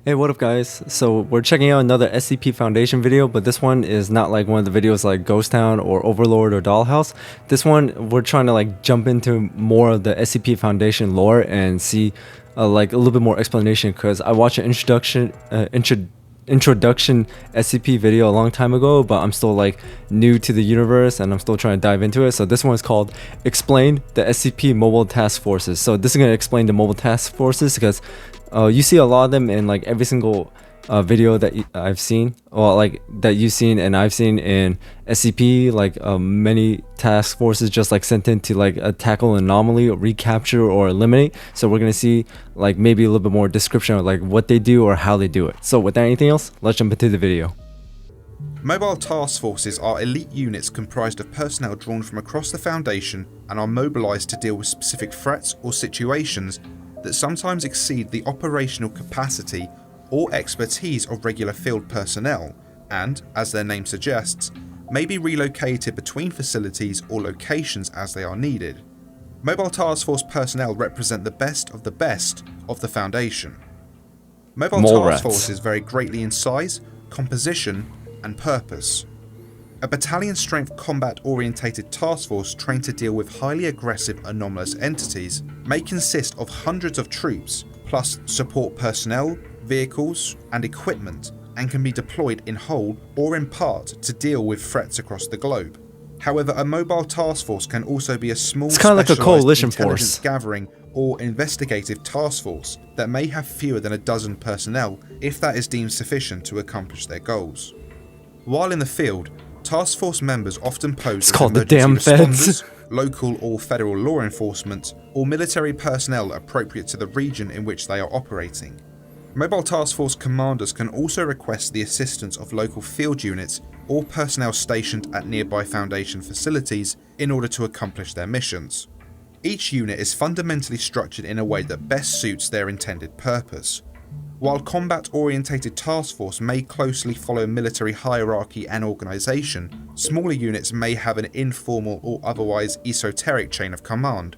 Hey, what up guys? So we're checking out another SCP Foundation video, but this one is not like one of the videos like Ghost Town or Overlord or Dollhouse. This one we're trying to like jump into more of the SCP Foundation lore and see like a little bit more explanation, because I watched an introduction SCP video a long time ago, but I'm still like new to the universe and I'm still trying to dive into it. So this one is called Explain the SCP Mobile Task Forces. So this is going to explain the mobile task forces, because you see a lot of them in like every single video that I've seen, or like that you've seen and I've seen in SCP. Like many task forces just like sent in to like tackle an anomaly, or recapture, or eliminate. So we're gonna see like maybe a little bit more description of like what they do or how they do it. So without anything else, let's jump into the video. Mobile task forces are elite units comprised of personnel drawn from across the Foundation and are mobilized to deal with specific threats or situations that sometimes exceed the operational capacity or expertise of regular field personnel and, as their name suggests, may be relocated between facilities or locations as they are needed. Mobile Task Force personnel represent the best of the Foundation. Mobile Task Forces vary greatly in size, composition, and purpose. A battalion-strength combat-orientated task force trained to deal with highly aggressive anomalous entities may consist of hundreds of troops, plus support personnel, vehicles, and equipment, and can be deployed in whole or in part to deal with threats across the globe. However, a mobile task force can also be a small, it's kind of like a coalition intelligence force gathering or investigative task force that may have fewer than a dozen personnel if that is deemed sufficient to accomplish their goals. While in the field, task force members often pose it's as called the emergency damn responders, feds, local or federal law enforcement, or military personnel appropriate to the region in which they are operating. Mobile Task Force commanders can also request the assistance of local field units or personnel stationed at nearby Foundation facilities in order to accomplish their missions. Each unit is fundamentally structured in a way that best suits their intended purpose. While combat-orientated task force may closely follow military hierarchy and organisation, smaller units may have an informal or otherwise esoteric chain of command.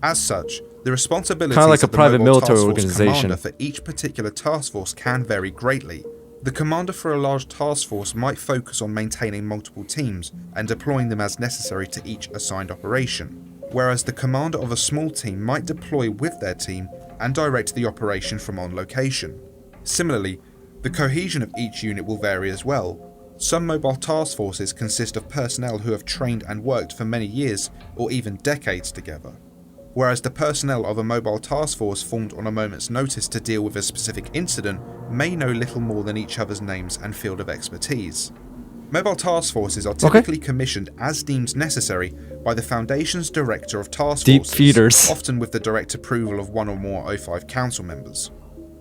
As such, the responsibilities kind of like a of the private mobile military task force organization. commander for each particular task force can vary greatly. The commander for a large task force might focus on maintaining multiple teams and deploying them as necessary to each assigned operation, whereas the commander of a small team might deploy with their team and direct the operation from on location. Similarly, the cohesion of each unit will vary as well. Some mobile task forces consist of personnel who have trained and worked for many years or even decades together, whereas the personnel of a mobile task force formed on a moment's notice to deal with a specific incident may know little more than each other's names and field of expertise. Mobile task forces are typically commissioned as deemed necessary by the Foundation's Director of Task Forces, often with the direct approval of one or more O5 Council members.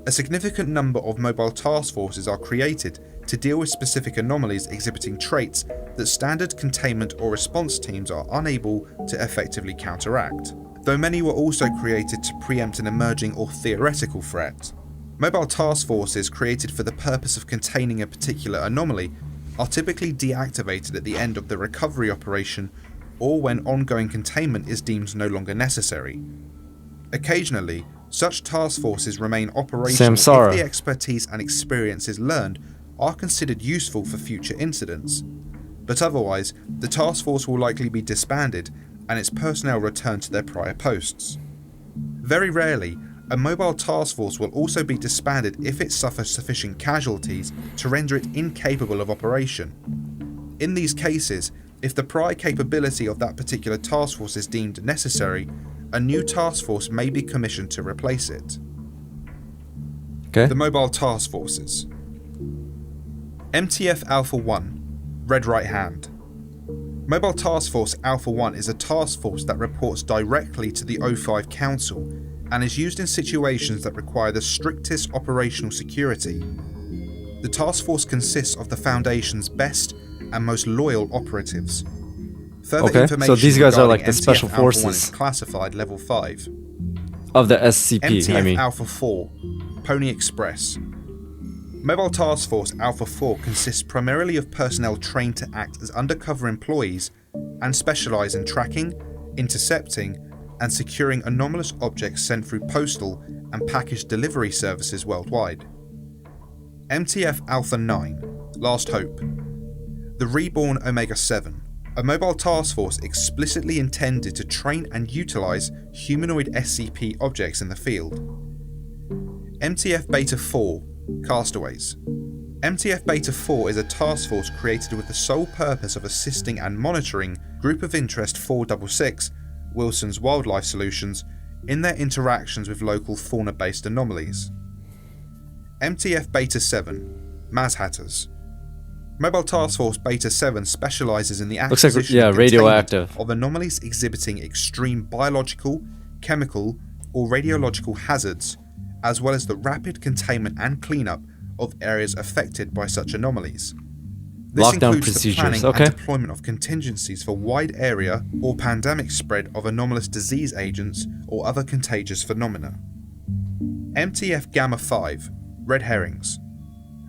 A significant number of mobile task forces are created to deal with specific anomalies exhibiting traits that standard containment or response teams are unable to effectively counteract, though many were also created to preempt an emerging or theoretical threat. Mobile task forces created for the purpose of containing a particular anomaly are typically deactivated at the end of the recovery operation or when ongoing containment is deemed no longer necessary. Occasionally, such task forces remain operational if the expertise and experiences learned are considered useful for future incidents, but otherwise the task force will likely be disbanded and its personnel returned to their prior posts. Very rarely, a mobile task force will also be disbanded if it suffers sufficient casualties to render it incapable of operation. In these cases, if the prior capability of that particular task force is deemed necessary, a new task force may be commissioned to replace it. The Mobile Task Forces. MTF Alpha 1, Red Right Hand. Mobile Task Force Alpha 1 is a task force that reports directly to the O5 Council and is used in situations that require the strictest operational security. The task force consists of the Foundation's best and most loyal operatives. Further information so these guys are like the MTF special Alpha 1 forces is classified level 5. of the SCP. MTF Alpha 4, Pony Express. Mobile Task Force Alpha 4 consists primarily of personnel trained to act as undercover employees and specialise in tracking, intercepting, and securing anomalous objects sent through postal and package delivery services worldwide. MTF Alpha 9, Last Hope. The Reborn Omega-7, a mobile task force explicitly intended to train and utilise humanoid SCP objects in the field. MTF Beta 4, Castaways. MTF Beta 4 is a task force created with the sole purpose of assisting and monitoring Group of Interest 466, Wilson's Wildlife Solutions, in their interactions with local fauna-based anomalies. MTF Beta 7, Mazhatters. Mobile Task Force Beta 7 specialises in the acquisition and radioactive of anomalies exhibiting extreme biological, chemical, or radiological hazards, as well as the rapid containment and cleanup of areas affected by such anomalies. This Lockdown includes the procedures, planning and deployment of contingencies for wide area or pandemic spread of anomalous disease agents or other contagious phenomena. MTF Gamma 5, Red Herrings.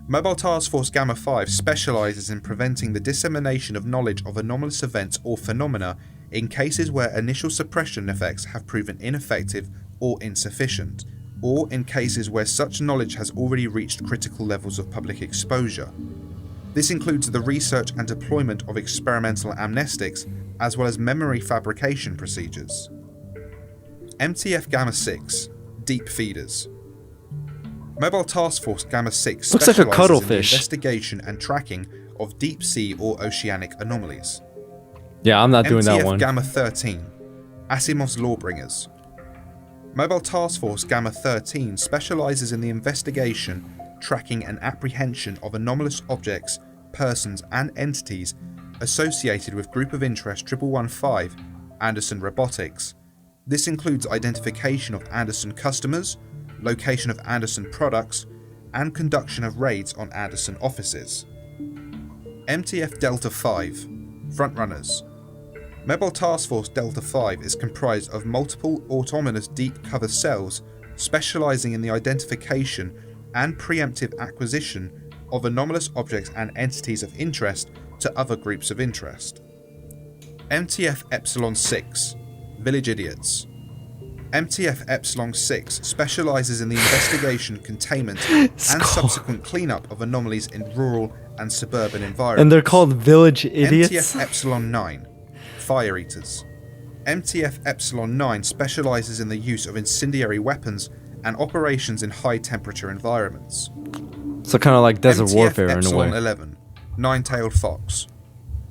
Mobile Task Force Gamma 5 specialises in preventing the dissemination of knowledge of anomalous events or phenomena in cases where initial suppression effects have proven ineffective or insufficient, or in cases where such knowledge has already reached critical levels of public exposure. This includes the research and deployment of experimental amnestics, as well as memory fabrication procedures. MTF Gamma 6, Deep Feeders. Mobile Task Force Gamma 6 looks like a specialises in the cuttlefish. investigation and tracking of deep sea or oceanic anomalies. Yeah, I'm not doing that MTF one. Gamma 13, Asimov's Lawbringers. Mobile Task Force Gamma 13 specialises in the investigation, tracking and apprehension of anomalous objects, persons and entities associated with Group of Interest 1115, Anderson Robotics. This includes identification of Anderson customers, location of Anderson products, and conduction of raids on Anderson offices. MTF Delta 5, Frontrunners. Mobile Task Force Delta 5 is comprised of multiple autonomous deep cover cells specialising in the identification and preemptive acquisition of anomalous objects and entities of interest to other groups of interest. MTF Epsilon 6, Village Idiots. MTF Epsilon 6 specialises in the investigation, containment, and subsequent cleanup of anomalies in rural and suburban environments. And they're called Village Idiots? MTF Epsilon 9, Fire Eaters. MTF Epsilon 9 specialises in the use of incendiary weapons and operations in high-temperature environments. So kind of like desert MTF warfare in a Epsilon way. 11, Nine-Tailed Fox.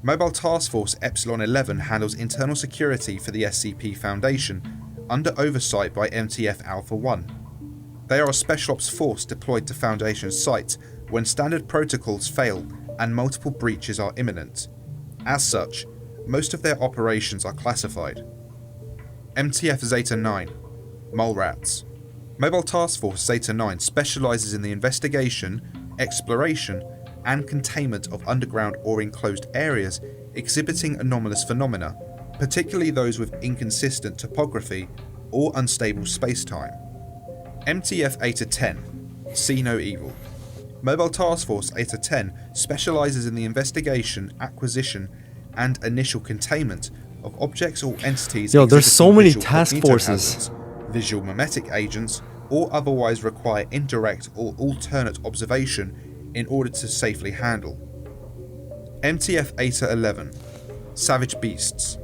Mobile Task Force Epsilon 11 handles internal security for the SCP Foundation under oversight by MTF Alpha 1. They are a Special Ops force deployed to Foundation sites when standard protocols fail and multiple breaches are imminent. As such, most of their operations are classified. MTF Zeta 9, Mole Rats. Mobile Task Force Zeta 9 specialises in the investigation, exploration, and containment of underground or enclosed areas exhibiting anomalous phenomena, particularly those with inconsistent topography or unstable spacetime. MTF Eta 10, See No Evil. Mobile Task Force Eta 10 specialises in the investigation, acquisition, and initial containment of objects or entities. Yo, there's so exhibiting many visual task forces. hazards, visual mimetic agents, or otherwise require indirect or alternate observation in order to safely handle. MTF Eta 11, Savage Beasts.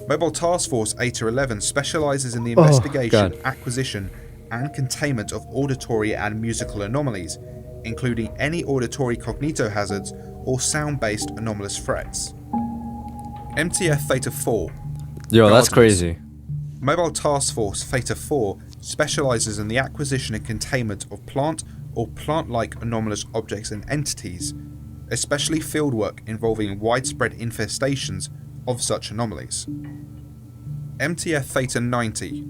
Mobile Task Force Eta 11 specialises in the investigation, acquisition, and containment of auditory and musical anomalies, including any auditory cognitohazards or sound-based anomalous threats. MTF Theta 4. Yo, that's Guardians. crazy. Mobile Task Force Theta 4 specialises in the acquisition and containment of plant or plant-like anomalous objects and entities, especially fieldwork involving widespread infestations of such anomalies. MTF Theta 90,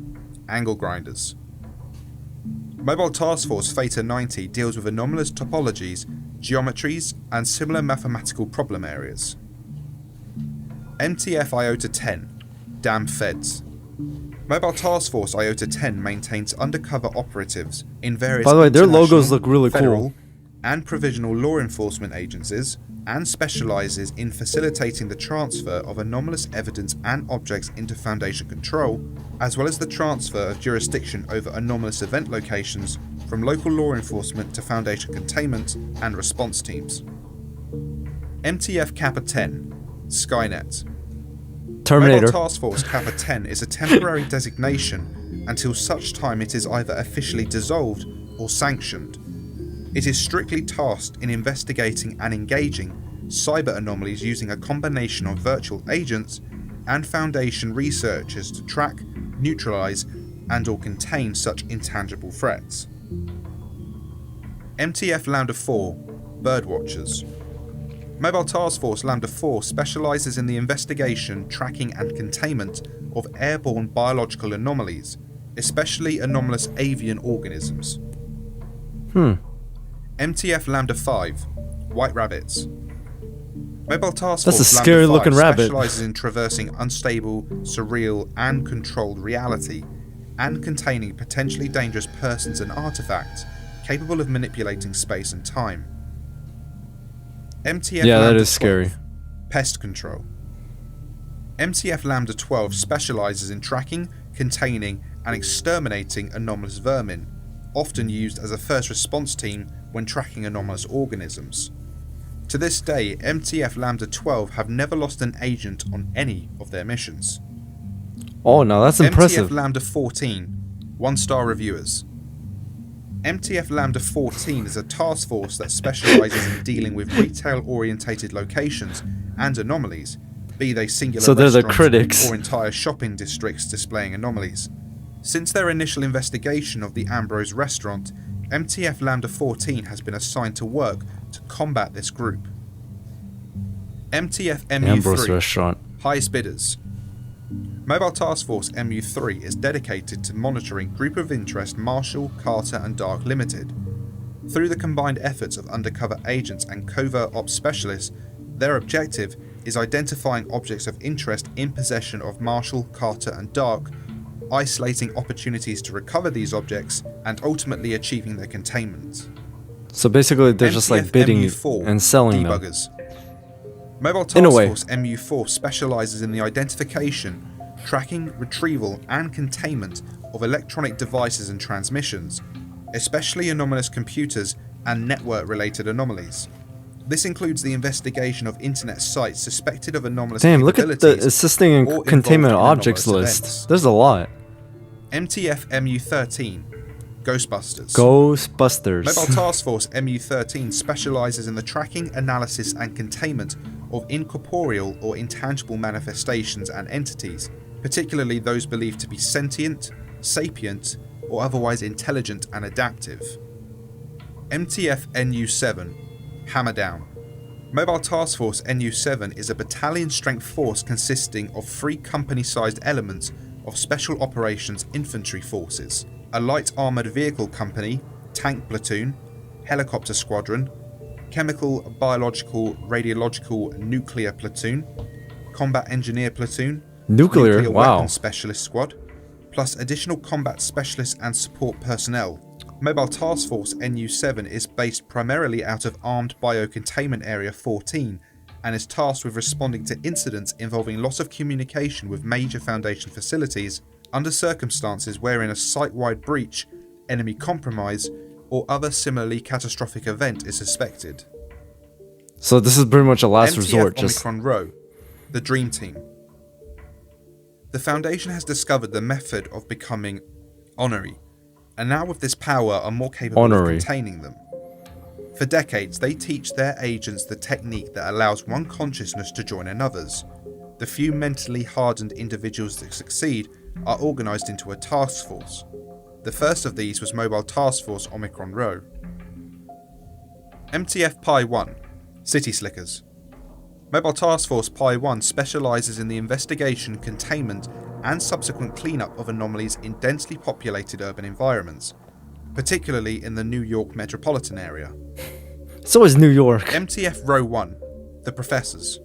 Angle Grinders. Mobile Task Force Theta 90 deals with anomalous topologies, geometries, and similar mathematical problem areas. MTF Iota 10, Damn Feds. Mobile Task Force Iota 10 maintains undercover operatives in various By the way, their logos international, look really federal, cool. and provisional law enforcement agencies, and specialises in facilitating the transfer of anomalous evidence and objects into Foundation control, as well as the transfer of jurisdiction over anomalous event locations from local law enforcement to Foundation containment and response teams. MTF Kappa 10, Skynet. Terminator. Mobile Task Force Kappa 10 is a temporary designation until such time it is either officially dissolved or sanctioned. It is strictly tasked in investigating and engaging cyber anomalies using a combination of virtual agents and Foundation researchers to track, neutralize, and/or contain such intangible threats. MTF Lambda 4, Birdwatchers. Mobile Task Force Lambda 4 specializes in the investigation, tracking, and containment of airborne biological anomalies, especially anomalous avian organisms. MTF Lambda 5, White Rabbits. Mobile Task That's a Force scary Lambda 5 looking rabbit. specializes in traversing unstable, surreal, and controlled reality, and containing potentially dangerous persons and artifacts capable of manipulating space and time. MTF Yeah, Lambda that is 12, scary. Pest Control. MTF Lambda 12 specializes in tracking, containing, and exterminating anomalous vermin, often used as a first response team when tracking anomalous organisms. To this day, MTF Lambda 12 have never lost an agent on any of their missions. Oh, now that's impressive. MTF Lambda 14, 1-star reviewers. MTF Lambda 14 is a task force that specializes in dealing with retail-orientated locations and anomalies, be they singular So they're the restaurants critics. or entire shopping districts displaying anomalies. Since their initial investigation of the Ambrose restaurant, MTF Lambda 14 has been assigned to work to combat this group. MTF Ambrose MU3, restaurant. Highest Bidders. Mobile Task Force MU3 is dedicated to monitoring Group of Interest Marshall, Carter and Dark Limited. Through the combined efforts of undercover agents and covert ops specialists, their objective is identifying objects of interest in possession of Marshall, Carter and Dark, isolating opportunities to recover these objects, and ultimately achieving their containment. So basically, they're just like bidding MU4, and selling them. Debuggers. Mobile In a Task way. Force MU4 specializes in the identification, tracking, retrieval, and containment of electronic devices and transmissions, especially anomalous computers and network-related anomalies. This includes the investigation of internet sites suspected of anomalous Damn, look at the capabilities assisting or and involved containment in objects anomalous list. events. There's a lot. MTF MU13, Ghostbusters. Ghostbusters. Mobile Task Force MU13 specializes in the tracking, analysis, and containment of incorporeal or intangible manifestations and entities, particularly those believed to be sentient, sapient, or otherwise intelligent and adaptive. MTF NU7, Hammer Down. Mobile Task Force NU7 is a battalion-strength force consisting of 3 company-sized elements of Special Operations Infantry Forces, a light armoured vehicle company, tank platoon, helicopter squadron, chemical, biological, radiological, nuclear platoon, combat engineer platoon, Nuclear, wow. weapons specialist squad, plus additional combat specialists and support personnel. Mobile Task Force NU7 is based primarily out of Armed Biocontainment Area 14 and is tasked with responding to incidents involving loss of communication with major Foundation facilities under circumstances wherein a site-wide breach, enemy compromise, or other similarly catastrophic event is suspected. So this is pretty much a last MTF resort. Just Omicron Rho, the Dream Team. The Foundation has discovered the method of becoming honorary, and now with this power are more capable Honorary. of containing them. For decades, they teach their agents the technique that allows one consciousness to join another's. The few mentally hardened individuals that succeed are organised into a task force. The first of these was Mobile Task Force Omicron Rho. MTF Pi 1, City Slickers. Mobile Task Force Pi 1 specialises in the investigation, containment and subsequent cleanup of anomalies in densely populated urban environments, particularly in the New York metropolitan area. so is New York. MTF Row 1, The Professors.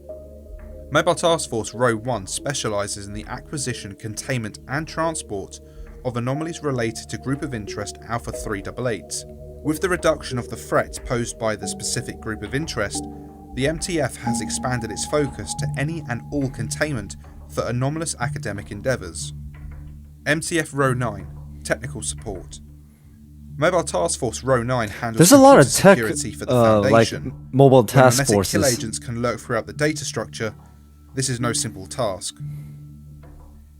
Mobile Task Force Row 1 specialises in the acquisition, containment and transport of anomalies related to Group of Interest Alpha 388. With the reduction of the threat posed by the specific Group of Interest, the MTF has expanded its focus to any and all containment for anomalous academic endeavours. MTF Row 9, Technical Support. Mobile Task Force Row 9 handles There's a lot of computer tech, security for the like Foundation. mobile When task mimetic kill forces. agents can lurk throughout the data structure, this is no simple task.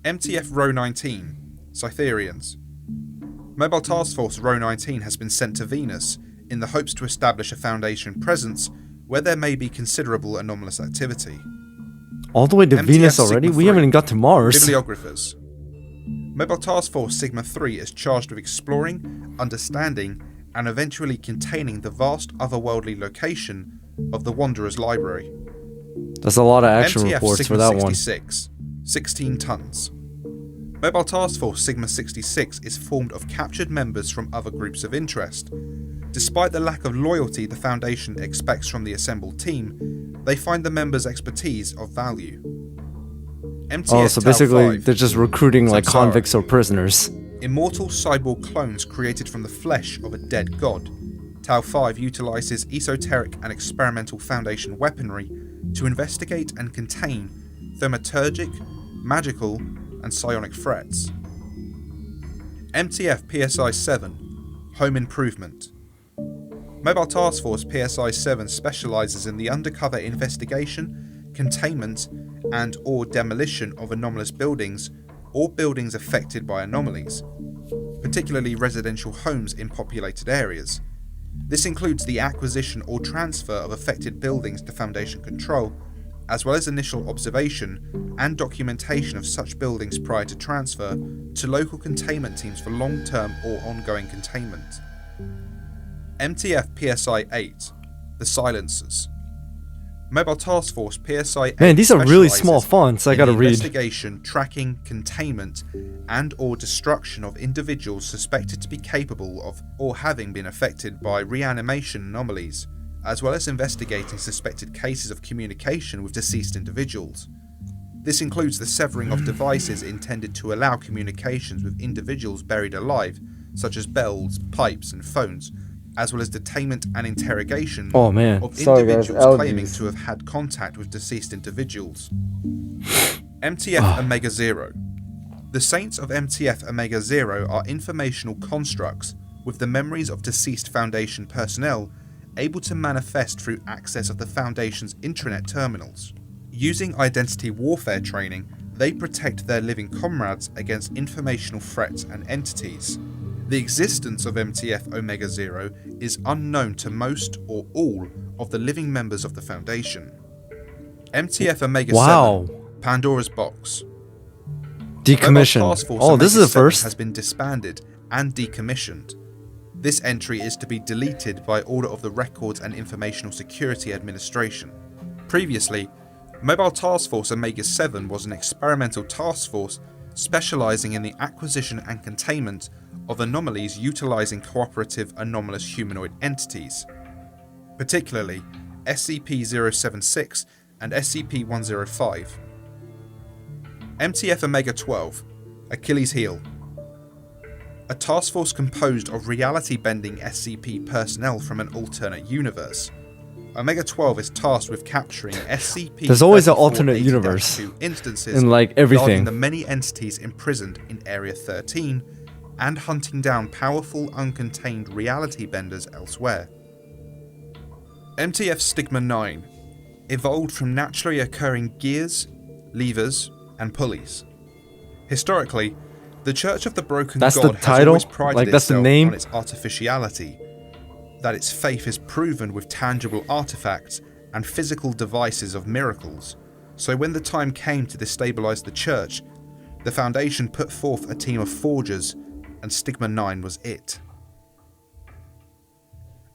MTF Row 19, Cytherians. Mobile Task Force Row 19 has been sent to Venus in the hopes to establish a Foundation presence where there may be considerable anomalous activity. All the way to MTF Venus already? Sigma We 3, haven't even got to Mars. Bibliographers. Mobile Task Force Sigma 3 is charged with exploring, understanding, and eventually containing the vast otherworldly location of the Wanderer's Library. That's a lot of action MTF reports Sigma for that one. 66, 16 tons. Mobile Task Force Sigma 66 is formed of captured members from other groups of interest. Despite the lack of loyalty the Foundation expects from the assembled team, they find the members' expertise of value. MTF Oh, so Tau basically 5, they're just recruiting like Samsara. convicts or prisoners. Immortal cyborg clones created from the flesh of a dead god. Tau 5 utilizes esoteric and experimental Foundation weaponry to investigate and contain thaumaturgic, magical, and psionic threats. MTF PSI 7, Home Improvement. Mobile Task Force PSI 7 specializes in the undercover investigation, containment, and/or demolition of anomalous buildings or buildings affected by anomalies, particularly residential homes in populated areas. This includes the acquisition or transfer of affected buildings to Foundation control, as well as initial observation and documentation of such buildings prior to transfer to local containment teams for long-term or ongoing containment. MTF PSI 8, The Silencers. Mobile Task Force PSI 8 Man, these are really small specializes fonts, I in gotta the read. investigation, tracking, containment, and/or destruction of individuals suspected to be capable of or having been affected by reanimation anomalies, as well as investigating suspected cases of communication with deceased individuals. This includes the severing of devices intended to allow communications with individuals buried alive, such as bells, pipes, and phones, as well as detainment and interrogation Oh man, of sorry guys, individuals claiming allergies. to have had contact with deceased individuals. MTF Omega Zero. The Saints of MTF Omega Zero are informational constructs with the memories of deceased Foundation personnel able to manifest through access of the Foundation's intranet terminals. Using identity warfare training, they protect their living comrades against informational threats and entities. The existence of MTF Omega Zero is unknown to most or all of the living members of the Foundation. MTF Omega 7, Pandora's Box. Decommissioned. Mobile Task Force Oh, this is Omega the first. 7 has been disbanded and decommissioned. This entry is to be deleted by order of the Records and Informational Security Administration. Previously, Mobile Task Force Omega 7 was an experimental task force specializing in the acquisition and containment of anomalies utilizing cooperative anomalous humanoid entities, particularly SCP-076 and SCP-105. MTF Omega 12, Achilles Heel. A task force composed of reality-bending SCP personnel from an alternate universe. Omega 12 is tasked with capturing SCP. There's always an alternate universe instances in like guarding everything. the many entities imprisoned in Area 13 and hunting down powerful uncontained reality benders elsewhere. MTF Stigma 9 evolved from naturally occurring gears, levers, and pulleys. Historically, the Church of the Broken That's God the has title? always prided Like, that's the itself name? on its artificiality, that its faith is proven with tangible artifacts and physical devices of miracles. So when the time came to destabilize the Church, the Foundation put forth a team of forgers, and Stigma 9 was it.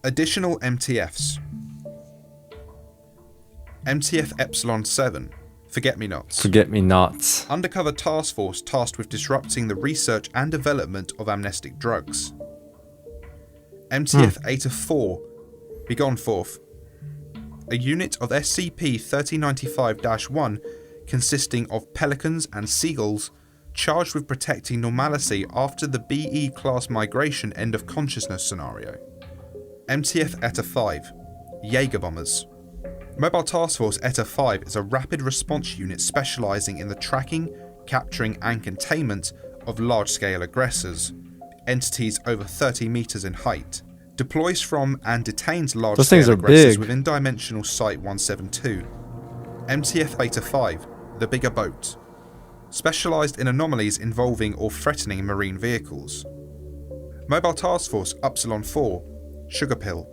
Additional MTFs. MTF Epsilon 7, Forget-Me-Nots. Forget-me-nots. Undercover task force tasked with disrupting the research and development of amnestic drugs. MTF Eta 4, Begone Forth. A unit of SCP-3095-1 consisting of pelicans and seagulls charged with protecting normalcy after the BE class migration end of consciousness scenario. MTF Eta 5, Jaeger Bombers. Mobile Task Force Eta 5 is a rapid response unit specializing in the tracking, capturing and containment of large-scale aggressors. entities over 30 meters in height, deploys from and detains Those things large-scale are aggressors big. within Dimensional Site 172. MTF Beta 5, the bigger boat, specialised in anomalies involving or threatening marine vehicles. Mobile Task Force Upsilon 4, Sugar Pill.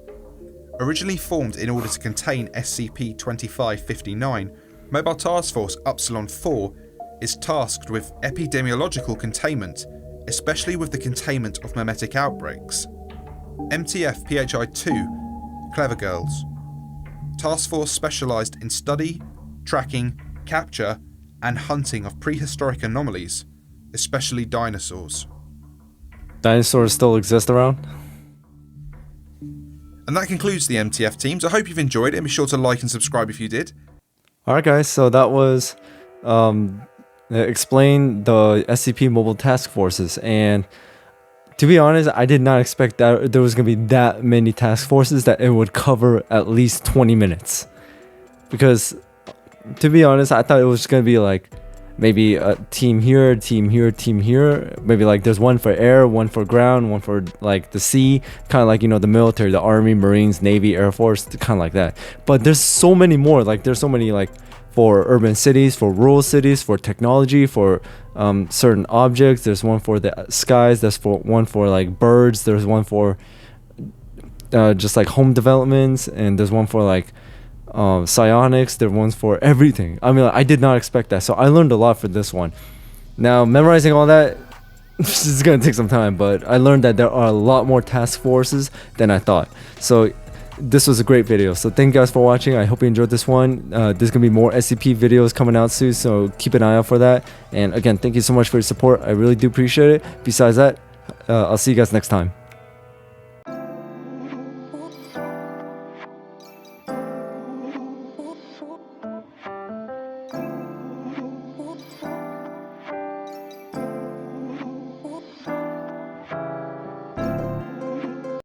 Originally formed in order to contain SCP-2559, Mobile Task Force Upsilon 4 is tasked with epidemiological containment, especially with the containment of memetic outbreaks. MTF PHI-2, Clever Girls. Task Force specialised in study, tracking, capture, and hunting of prehistoric anomalies, especially dinosaurs. Dinosaurs still exist around? And that concludes the MTF teams. I hope you've enjoyed it, and be sure to like and subscribe if you did. Alright guys, so that was explain the SCP Mobile Task Forces, and to be honest, I did not expect that there was going to be that many task forces that it would cover at least 20 minutes. Because, to be honest, I thought it was going to be like maybe a team here, team here, team here. Maybe like there's one for air, one for ground, one for like the sea. Kind of like, you know, the military, the Army, Marines, Navy, Air Force, kind of like that. But there's so many more. Like there's so many like for urban cities, for rural cities, for technology, for certain objects. There's one for the skies. There's one for like birds. There's one for just like home developments, and there's one for like psionics. There's ones for everything. I mean, I did not expect that, so I learned a lot for this one. Now, memorizing all that this is gonna take some time, but I learned that there are a lot more task forces than I thought. So this was a great video, so thank you guys for watching. I hope you enjoyed this one. There's gonna be more SCP videos coming out soon, so keep an eye out for that. And again, thank you so much for your support. I really do appreciate it. Besides that, I'll see you guys next time.